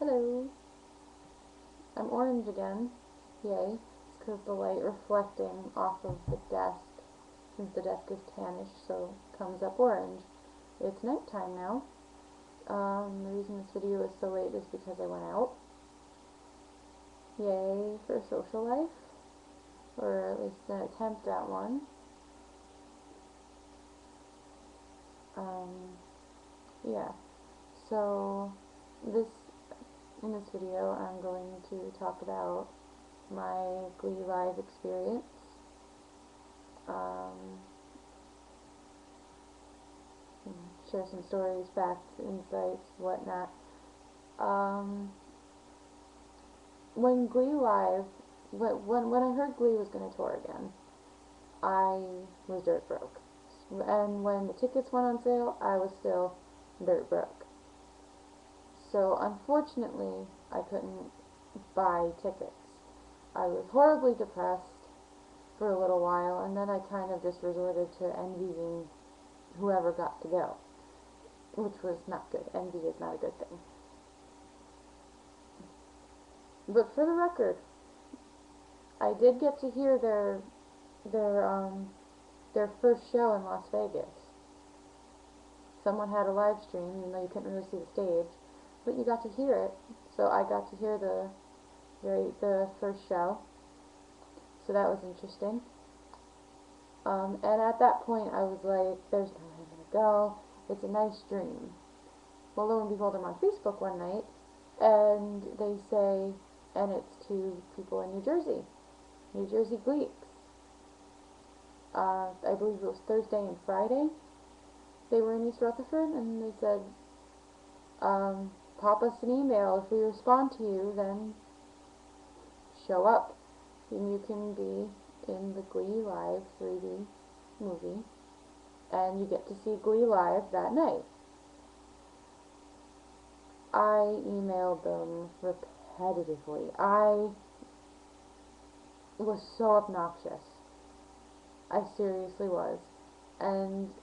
Hello. I'm orange again. Yay. It's because the light reflecting off of the desk, since the desk is tannish, so it comes up orange. It's nighttime now. The reason this video is so late is because I went out. Yay for social life, or at least an attempt at one. Yeah. So in this video, I'm going to talk about my Glee Live experience. Share some stories, facts, insights, whatnot. When Glee Live, when I heard Glee was going to tour again, I was dirt broke. And when the tickets went on sale, I was still dirt broke. So unfortunately, I couldn't buy tickets. I was horribly depressed for a little while, and then I kind of just resorted to envying whoever got to go, which was not good. Envy is not a good thing. But for the record, I did get to hear their first show in Las Vegas. Someone had a live stream, even though you couldn't really see the stage, but you got to hear it. So I got to hear the first show. So that was interesting. And at that point, I was like, there's no way I'm going to go. It's a nice dream. Well, lo and behold, I'm on Facebook one night, and they say, and it's to people in New Jersey Gleeks. I believe it was Thursday and Friday. They were in East Rutherford, and they said, pop us an email. If we respond to you, then show up. And you can be in the Glee Live 3D movie, and you get to see Glee Live that night. I emailed them repetitively. I was so obnoxious. I seriously was. And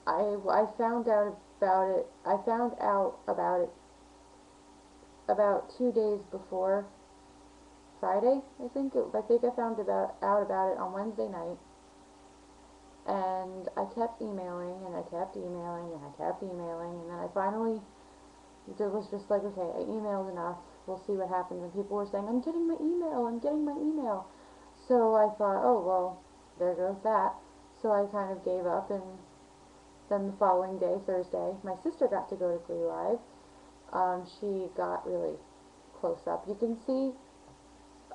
I found out about it. I found out about it about 2 days before Friday, I think I found out about it on Wednesday night, and I kept emailing, and I kept emailing, and I kept emailing, and then I finally was just like, okay, I emailed enough, we'll see what happens. And people were saying, I'm getting my email. So I thought, oh, well, there goes that. So I kind of gave up, and then the following day, Thursday, my sister got to go to Glee Live. She got really close up. You can see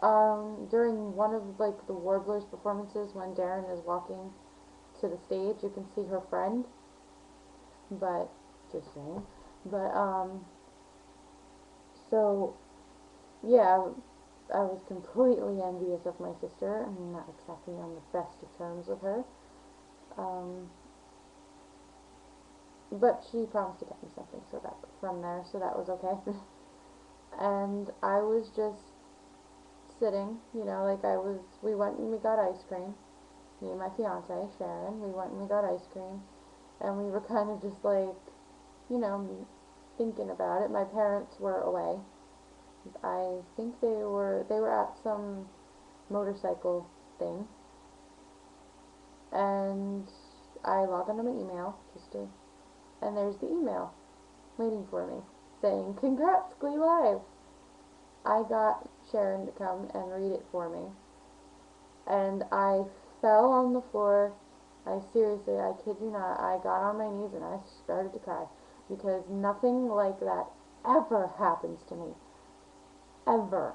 during one of the Warblers performances, when Darren is walking to the stage, you can see her friend. But just saying. But so yeah, I was completely envious of my sister. I'm not exactly on the best of terms with her. But she promised to get me something, so that was okay. And I was just sitting, we went and we got ice cream. Me and my fiance, Sharon, we went and we got ice cream, and we were kind of just thinking about it. My parents were away. I think they were at some motorcycle thing, and I log onto my email and there's the email waiting for me saying, "Congrats, Glee Live." I got Sharon to come and read it for me, and I fell on the floor. I kid you not, I got on my knees and I started to cry, because nothing like that ever happens to me. Ever.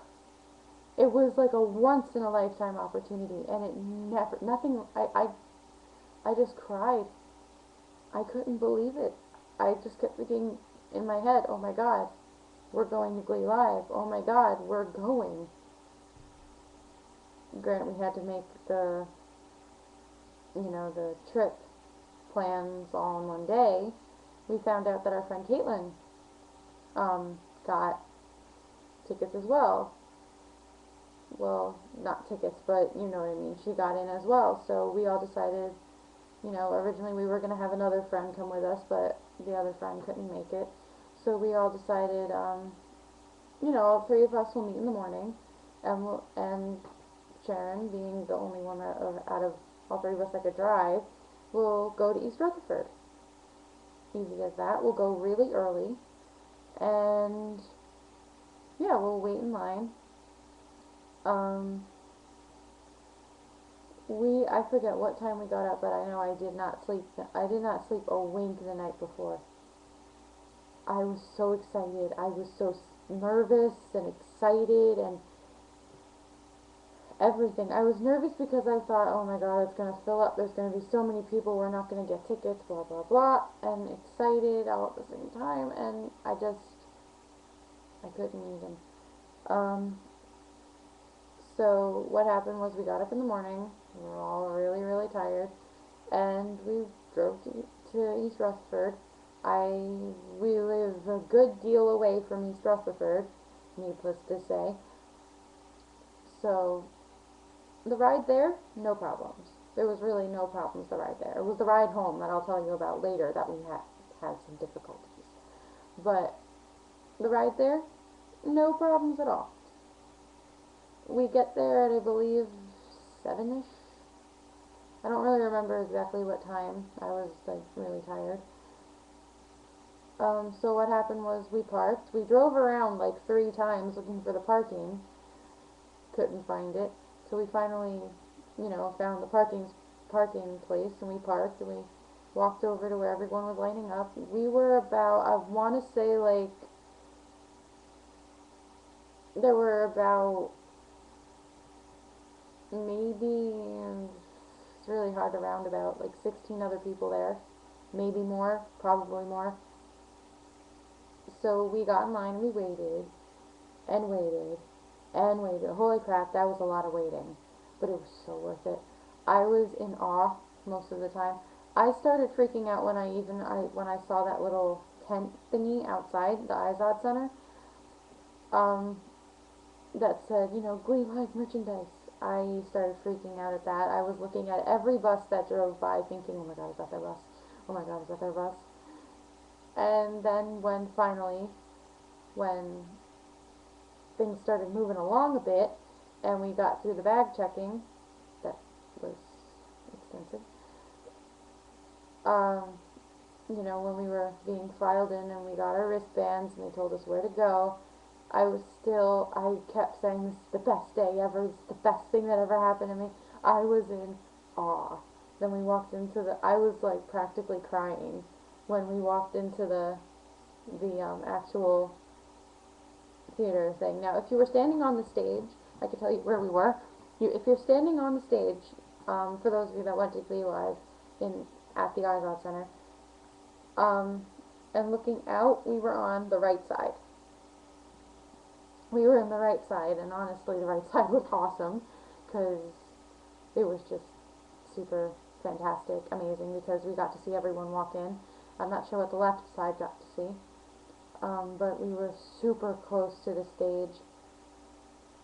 It was like a once in a lifetime opportunity, and I just cried. I couldn't believe it. I just kept thinking in my head, oh my God, we're going to Glee Live. Oh my God, we're going. Granted, we had to make the trip plans all in one day. We found out that our friend Caitlin got tickets as well. Well, not tickets, but you know what I mean. She got in as well. So we all decided, originally we were going to have another friend come with us, but the other friend couldn't make it. So we all decided you know, all three of us will meet in the morning, and Sharon, being the only one out of all three of us that could drive, will go to East Rutherford. Easy as that. We'll go really early, and yeah, we'll wait in line. Um, I forget what time we got up, but I know I did not sleep. I did not sleep a wink the night before. I was so excited. I was so nervous and excited and everything. I was nervous because I thought, oh my god, it's going to fill up. There's going to be so many people. We're not going to get tickets, blah, blah, blah. And excited all at the same time. And I couldn't even. Um, so what happened was we got up in the morning. We were all really, really tired. And we drove to East Rutherford. We live a good deal away from East Rutherford, needless to say. So the ride there, no problems. There was really no problems the ride there. It was the ride home that I'll tell you about later that we had some difficulties. But the ride there, no problems at all. We get there at, I believe, 7-ish. I don't really remember exactly what time. I was like really tired. So what happened was we parked. We drove around like 3 times looking for the parking. Couldn't find it. So we finally, found the parking place, and we parked, and we walked over to where everyone was lining up. We were about, I want to say, like, there were about maybe, it's really hard to round about, like 16 other people there. Maybe more, probably more. So we got in line, and we waited, and waited, and waited. Holy crap, that was a lot of waiting. But it was so worth it. I was in awe most of the time. I started freaking out when I saw that little tent thingy outside the Izod Center, um, that said, Glee Live merchandise. I started freaking out at that. I was looking at every bus that drove by thinking, oh my god, is that their bus? Oh my god, is that their bus? And then when things started moving along a bit, and we got through the bag checking, that was extensive. Um, when we were being filed in and we got our wristbands and they told us where to go, I kept saying, this is the best day ever, this is the best thing that ever happened to me. I was in awe. Then we walked I was like practically crying when we walked into the actual theater thing. Now, if you were standing on the stage, I could tell you where we were. If you're standing on the stage, for those of you that went to Glee Live at the Izod Center, and looking out, we were on the right side. We were in the right side, and honestly, the right side was awesome, because it was just super fantastic, amazing, because we got to see everyone walk in. I'm not sure what the left side got to see, but we were super close to the stage,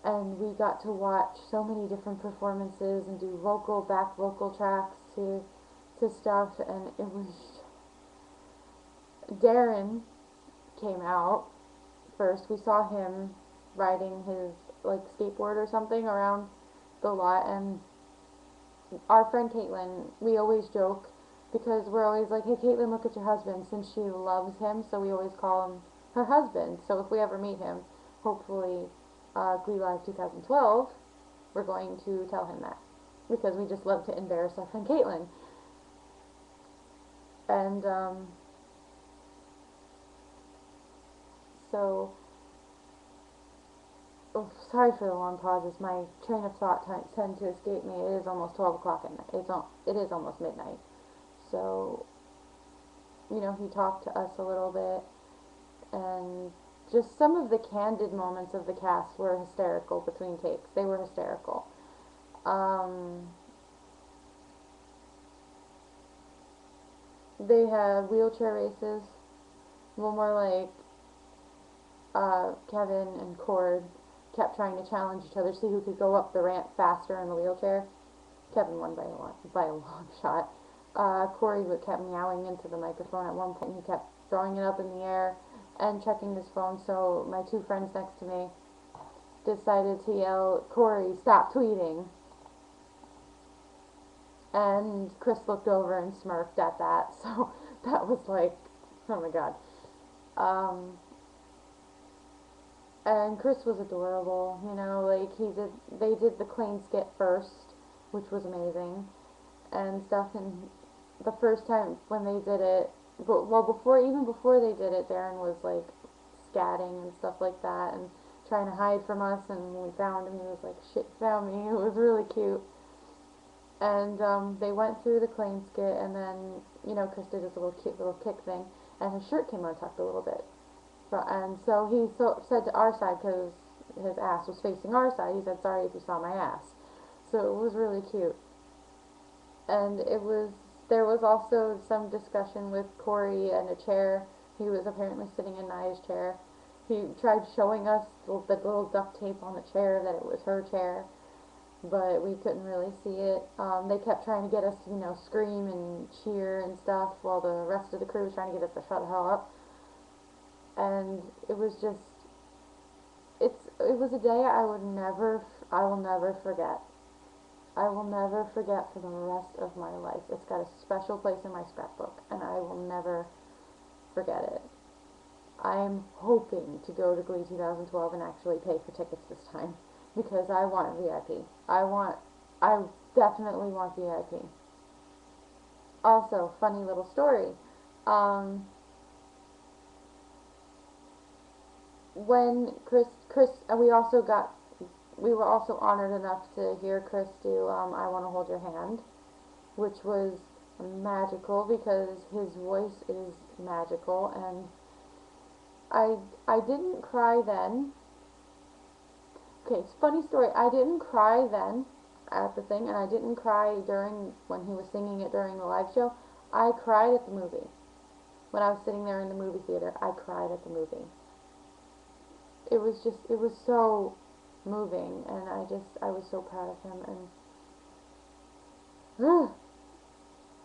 and we got to watch so many different performances and do back vocal tracks to stuff, and it was, Darren came out first. We saw him riding his like skateboard or something around the lot, and our friend Caitlin, we always joke because we're always like, hey Caitlin, look at your husband, since she loves him, so we always call him her husband. So if we ever meet him, hopefully Glee Live 2012, we're going to tell him that, because we just love to embarrass our friend Caitlin. And so, oh, sorry for the long pauses. My train of thought tend to escape me. It is almost 12 o'clock at night. It is almost midnight. So, he talked to us a little bit, and just some of the candid moments of the cast were hysterical between takes. They were hysterical. They had wheelchair races. Well, more like Kevin and Cord kept trying to challenge each other, see who could go up the ramp faster in the wheelchair. Kevin won by a long shot. Corey kept meowing into the microphone at one point. He kept throwing it up in the air, and checking his phone, so my two friends next to me decided to yell, "Corey, stop tweeting." And Chris looked over and smirked at that, so that was like, oh my god. Um, and Chris was adorable, you know, like they did the Klain skit first, which was amazing, and stuff, and the first time when they did it, but well, even before they did it, Darren was like scatting and stuff like that, and trying to hide from us, and when we found him, he was like, "Shit, you found me." It was really cute. And they went through the Klain skit, and then, you know, Chris did his little cute little kick thing, and his shirt came untucked a little bit. And so he said to our side, because his ass was facing our side, he said, "Sorry if you saw my ass." So it was really cute. And there was also some discussion with Corey and a chair. He was apparently sitting in Naya's chair. He tried showing us the little duct tape on the chair, that it was her chair, but we couldn't really see it. They kept trying to get us to, you know, scream and cheer and stuff, while the rest of the crew was trying to get us to shut the hell up. And it was just, it was a day I will never forget. I will never forget for the rest of my life. It's got a special place in my scrapbook, and I will never forget it. I'm hoping to go to Glee 2012 and actually pay for tickets this time, because I want VIP. I definitely want VIP. Also, funny little story. Um, when and we were also honored enough to hear Chris do "I Want to Hold Your Hand," which was magical because his voice is magical, and I I didn't cry then. Okay, funny story. I didn't cry then at the thing, and I didn't cry during when he was singing it during the live show. I cried at the movie. When I was sitting there in the movie theater, I cried at the movie. It was so moving, and I was so proud of him, and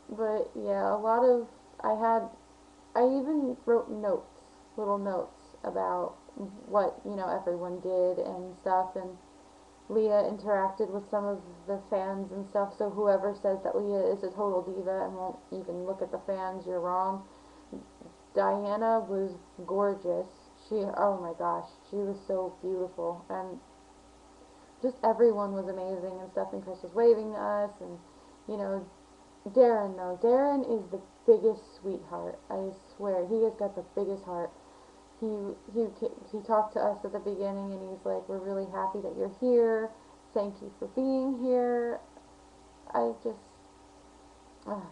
but yeah, a lot of I even wrote notes, little notes about what, you know, everyone did and stuff, and Leah interacted with some of the fans and stuff, so whoever says that Leah is a total diva and won't even look at the fans, you're wrong. Diana was gorgeous. Oh my gosh, she was so beautiful, and just everyone was amazing and stuff, and Chris was waving to us, and, you know, Darren, though, Darren is the biggest sweetheart. I swear, he has got the biggest heart. He talked to us at the beginning, and he's like, "We're really happy that you're here. Thank you for being here." I just, uh,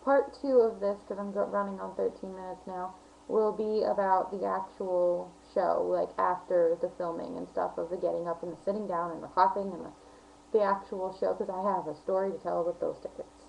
part two of this, because I'm running on 13 minutes now, will be about the actual show, like after the filming and stuff, of the getting up and the sitting down and the clapping and the actual show, because I have a story to tell with those tickets.